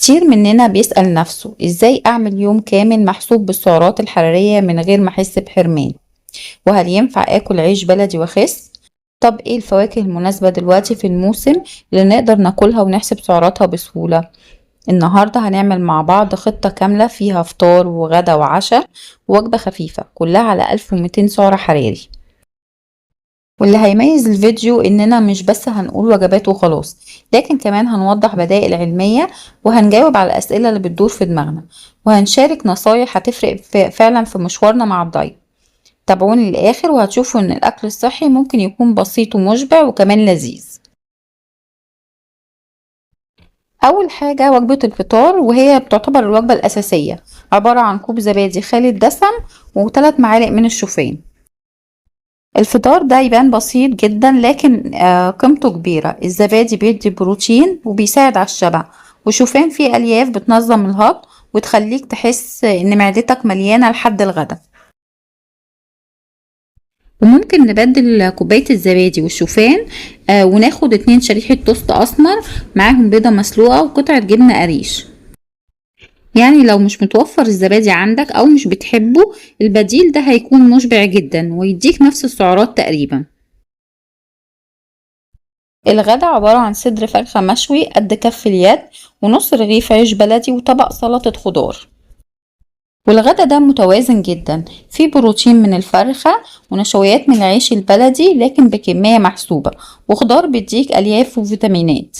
كتير مننا بيسأل نفسه ازاي اعمل يوم كامل محسوب بالسعرات الحرارية من غير ما احس بحرمان، وهل ينفع اكل عيش بلدي واخس؟ طب ايه الفواكه المناسبة دلوقتي في الموسم اللي نقدر ناكلها ونحسب سعراتها بسهولة؟ النهاردة هنعمل مع بعض خطة كاملة فيها فطار وغدا وعشاء ووجبة خفيفة كلها على 1200 سعر حراري. واللي هيميز الفيديو اننا مش بس هنقول وجبات وخلاص، لكن كمان هنوضح بدائل علمية وهنجاوب على الأسئلة اللي بتدور في دماغنا، وهنشارك نصايح هتفرق فعلا في مشوارنا مع الدايت. تابعوني للآخر وهتشوفوا ان الأكل الصحي ممكن يكون بسيط ومشبع وكمان لذيذ. أول حاجة وجبة الفطار، وهي بتعتبر الوجبة الأساسية، عبارة عن كوب زبادي خالي الدسم و3 معالق من الشوفان. الفطار ده يبان بسيط جدا لكن قيمته كبيرة. الزبادي بيدي بروتين وبيساعد على الشبع، وشوفان فيه ألياف بتنظم الهضم وتخليك تحس ان معدتك مليانة لحد الغدا. وممكن نبدل كوباية الزبادي والشوفان وناخد 2 شريحة توست أسمر معاهم بيضة مسلوقة وقطعة جبنة قريش. يعني لو مش متوفر الزبادي عندك او مش بتحبه، البديل ده هيكون مشبع جدا ويديك نفس السعرات تقريبا. الغدا عبارة عن صدر فرخة مشوي قد كف اليد، ونص رغيف عيش بلدي، وطبق سلطة خضار. والغدا ده متوازن جدا، فيه بروتين من الفرخة ونشويات من العيش البلدي لكن بكمية محسوبة، وخضار بيديك ألياف وفيتامينات.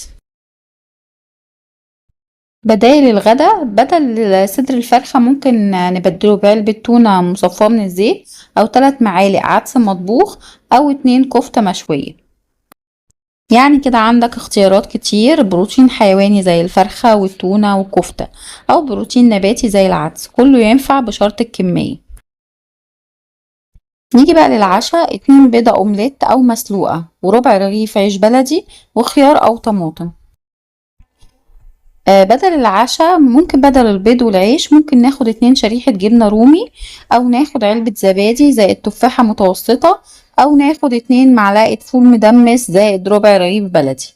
بدايل الغدا، بدل صدر الفرخة ممكن نبدله بعلبة تونة مصفاة من الزيت، أو 3 معالق عدس مطبوخ، أو 2 كفتة مشوية. يعني كده عندك اختيارات كتير، بروتين حيواني زي الفرخة والتونة والكفتة، أو بروتين نباتي زي العدس، كله ينفع بشرط الكمية. نيجي بقى للعشاء، 2 بيضة أومليت أو مسلوقة، وربع رغيف عيش بلدي، وخيار أو طماطم. بدل العشاء ممكن بدل البيض والعيش ممكن ناخد 2 شريحة جبنة رومي، او ناخد علبة زبادي زائد تفاحة متوسطة، او ناخد 2 معلقة فول مدمس زائد ربع رغيف بلدي.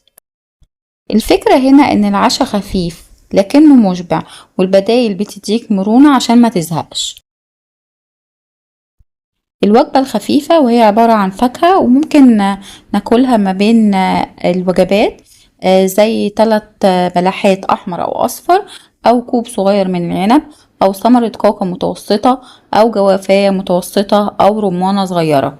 الفكرة هنا ان العشاء خفيف لكنه مشبع، والبدايل بتديك مرونة عشان ما تزهقش. الوجبة الخفيفة وهي عبارة عن فاكهة، وممكن ناكلها ما بين الوجبات، زي 3 بلحات أحمر أو أصفر، أو كوب صغير من العنب، أو ثمرة كاكا متوسطة، أو جوافية متوسطة، أو رمانة صغيرة.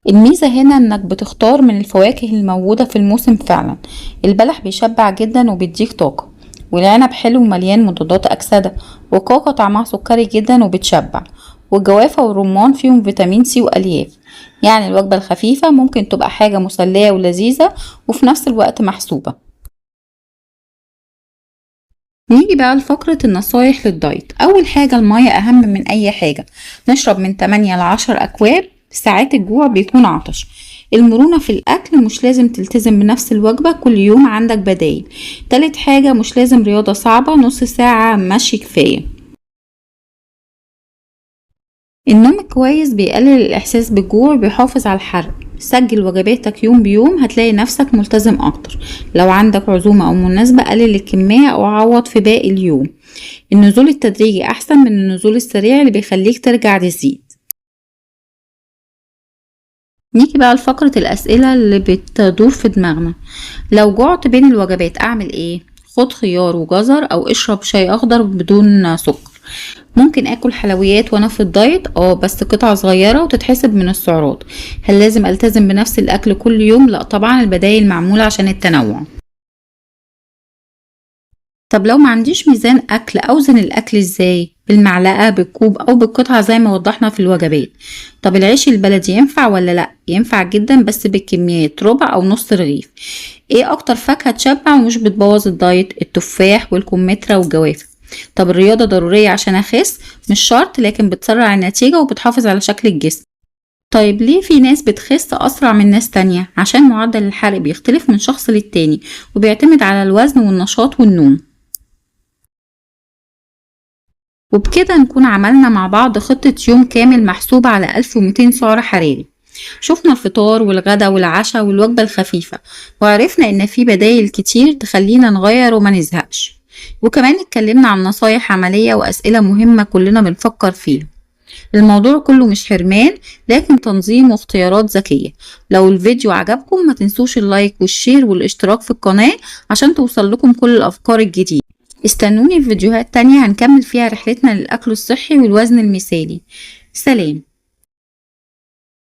الميزة هنا انك بتختار من الفواكه الموجودة في الموسم فعلا. البلح بيشبع جدا وبيديك طاقة، والعنب حلو ومليان مضادات أكسدة، وكاكا طعمها سكري جدا وبتشبع، والجوافة والرمان فيهم فيتامين سي وألياف. يعني الوجبة الخفيفة ممكن تبقى حاجة مسلية ولذيذة وفي نفس الوقت محسوبة. نيجي بقى لفقرة النصايح للدايت. أول حاجة، المية أهم من أي حاجة، نشرب من 8 ل 10 أكواب. ساعات الجوع بيكون عطش. المرونة في الأكل، مش لازم تلتزم بنفس الوجبة كل يوم، عندك بدايل. تالت حاجة، مش لازم رياضة صعبة، نص ساعة مشي كفاية. النوم الكويس بيقلل الإحساس بالجوع وبيحافظ على الحرق. سجل وجباتك يوم بيوم، هتلاقي نفسك ملتزم أكتر. لو عندك عزومة أو مناسبة، قلل الكمية أو عوض في باقي اليوم. النزول التدريجي أحسن من النزول السريع اللي بيخليك ترجع تزيد. نيجي بقى لفقرة الأسئلة اللي بتدور في دماغنا. لو جعت بين الوجبات أعمل إيه؟ خد خيار وجزر، أو اشرب شاي أخضر بدون سكر. ممكن اكل حلويات وانا في الدايت، بس قطعة صغيرة وتتحسب من السعرات. هل لازم التزم بنفس الاكل كل يوم؟ لا طبعا، البدايل معمولة عشان التنوع. طب لو ما عنديش ميزان اكل، اوزن الاكل ازاي؟ بالمعلقة، بالكوب، او بالقطعة زي ما وضحنا في الوجبات. طب العيش البلدي ينفع ولا لا؟ ينفع جدا بس بالكميات، ربع او نص رغيف. ايه اكتر فاكهة تشبع ومش بتبوظ الدايت؟ التفاح والكمثرى والجوافة. طب الرياضة ضرورية عشان اخس؟ مش شرط، لكن بتسرع النتيجة وبتحافظ على شكل الجسم. طيب ليه في ناس بتخس اسرع من ناس تانية؟ عشان معدل الحرق بيختلف من شخص للتاني، وبيعتمد على الوزن والنشاط والنوم. وبكده نكون عملنا مع بعض خطة يوم كامل محسوبة على 1200 سعر حراري. شفنا الفطار والغدا والعشاء والوجبة الخفيفة، وعرفنا ان في بدايل كتير تخلينا نغير وما نزهقش. وكمان اتكلمنا عن نصايح عملية وأسئلة مهمة كلنا بنفكر فيها. الموضوع كله مش حرمان، لكن تنظيم واختيارات ذكية. لو الفيديو عجبكم ما تنسوش اللايك والشير والاشتراك في القناة عشان توصل لكم كل الأفكار الجديدة. استنوني في فيديوهات تانية هنكمل فيها رحلتنا للأكل الصحي والوزن المثالي. سلام.